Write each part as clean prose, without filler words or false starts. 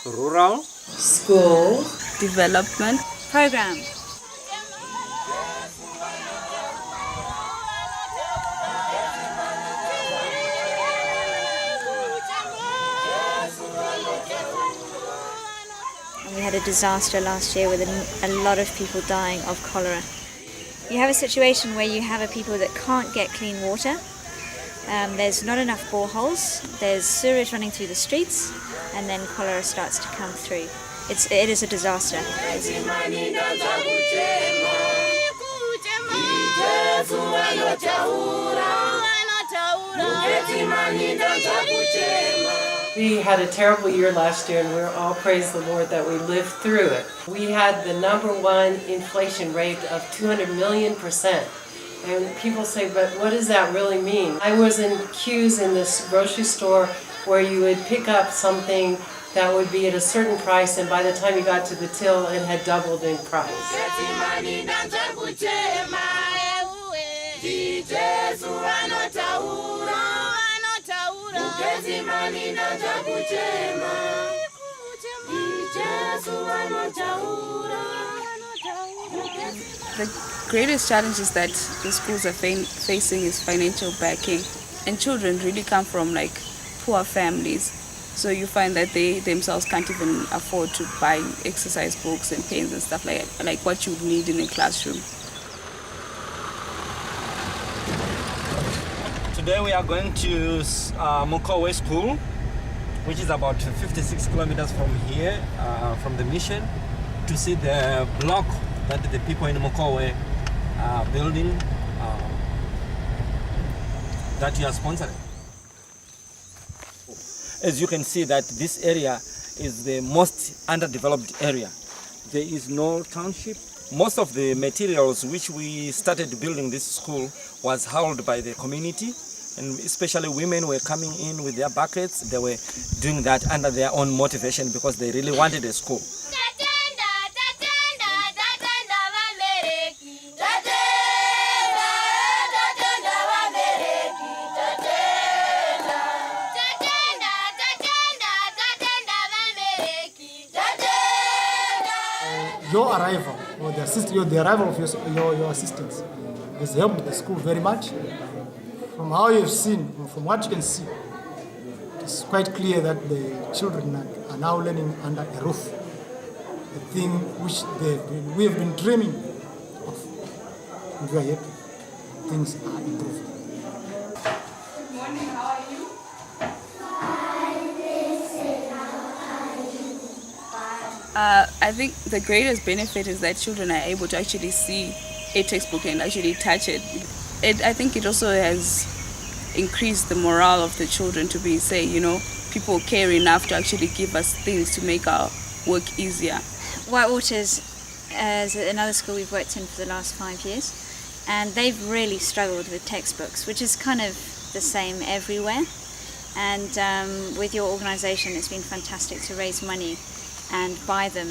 rural school development program. We had a disaster last year with a lot of people dying of cholera. You have a situation where you have a people that can't get clean water. There's not enough boreholes, there's sewage running through the streets, and then cholera starts to come through. It is a disaster. We had a terrible year last year, and we're all praise the Lord that we lived through it. We had the #1 inflation rate of 200 million%. And people say, but what does that really mean? I was in queues in this grocery store where you would pick up something that would be at a certain price, and by the time you got to the till, it had doubled in price. The greatest challenges that the schools are facing is financial backing, and children really come from poor families, so you find that they themselves can't even afford to buy exercise books and pens and stuff like what you would need in a classroom. Today we are going to Mukowe School, which is about 56 kilometers from here, from the mission, to see the block that the people in Mukowe are building, that you are sponsoring. As you can see, that this area is the most underdeveloped area. There is no township. Most of the materials which we started building this school was hauled by the community, and especially women were coming in with their buckets. They were doing that under their own motivation because they really wanted a school. Your arrival or the arrival of your assistants has helped the school very much. From how you've seen, from what you can see, it's quite clear that the children are now learning under a roof, a thing which we have been dreaming of. And we are happy. Things are improving. Good morning, how are you? I think the greatest benefit is that children are able to actually see a textbook and actually touch it. I think it also has increased the morale of the children to people care enough to actually give us things to make our work easier. Whitewaters is another school we've worked in for the last 5 years, and they've really struggled with textbooks, which is kind of the same everywhere. And with your organisation, it's been fantastic to raise money and buy them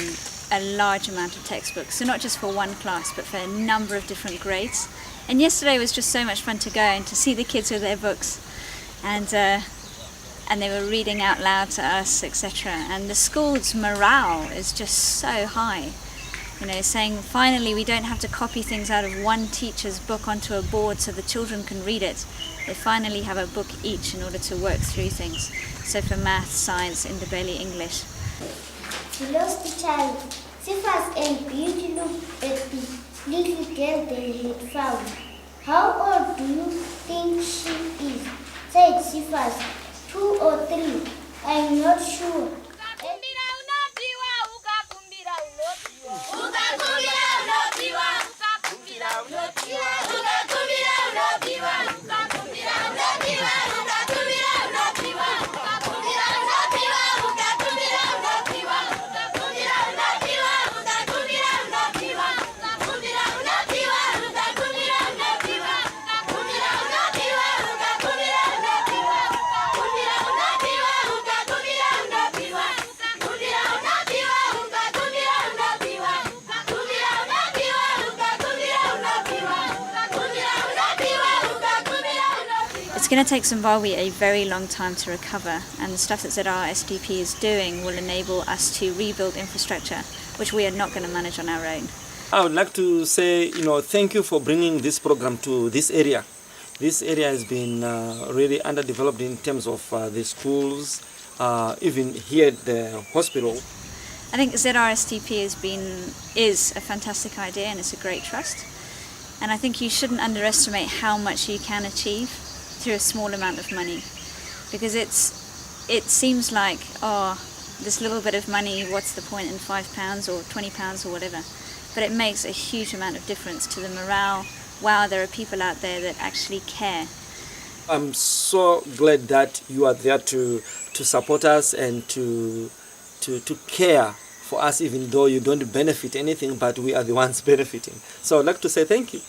a large amount of textbooks, so not just for one class but for a number of different grades. And yesterday was just so much fun to go and to see the kids with their books, and they were reading out loud to us, etc. And the school's morale is just so high, saying finally we don't have to copy things out of one teacher's book onto a board so the children can read it. They finally have a book each in order to work through things. So for math, science, Indabeli, English. She lost the child. Cephas and Beauty looked at the little girl they had found. How old do you think she is? Said Cephas. 2 or 3. I'm not sure. it's going to take Zimbabwe a very long time to recover, and the stuff that ZRSDP is doing will enable us to rebuild infrastructure, which we are not going to manage on our own. I would like to say, thank you for bringing this program to this area. This area has been really underdeveloped in terms of the schools, even here at the hospital. I think ZRSDP is a fantastic idea, and it's a great trust. And I think you shouldn't underestimate how much you can achieve through a small amount of money, because it seems like, this little bit of money, what's the point in £5 or £20 or whatever, but it makes a huge amount of difference to the morale. Wow, there are people out there that actually care. I'm so glad that you are there to support us and to care for us, even though you don't benefit anything, but we are the ones benefiting. So I'd like to say thank you.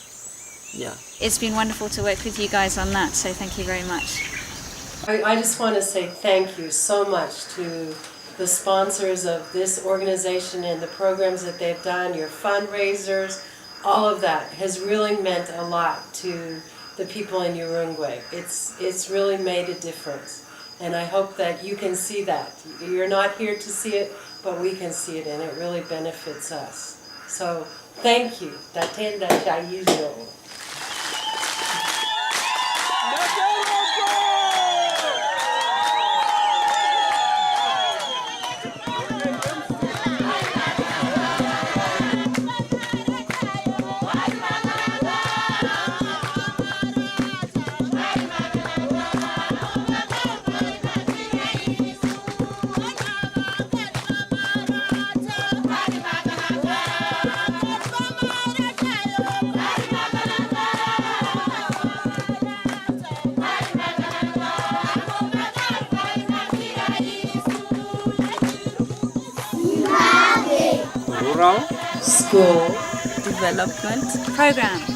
Yeah. It's been wonderful to work with you guys on that, so thank you very much. I just want to say thank you so much to the sponsors of this organization and the programs that they've done, your fundraisers, all of that has really meant a lot to the people in Uruguay. It's really made a difference. And I hope that you can see that. You're not here to see it, but we can see it, and it really benefits us. So thank you. Tatenda Chayujo. Rural School Development Program.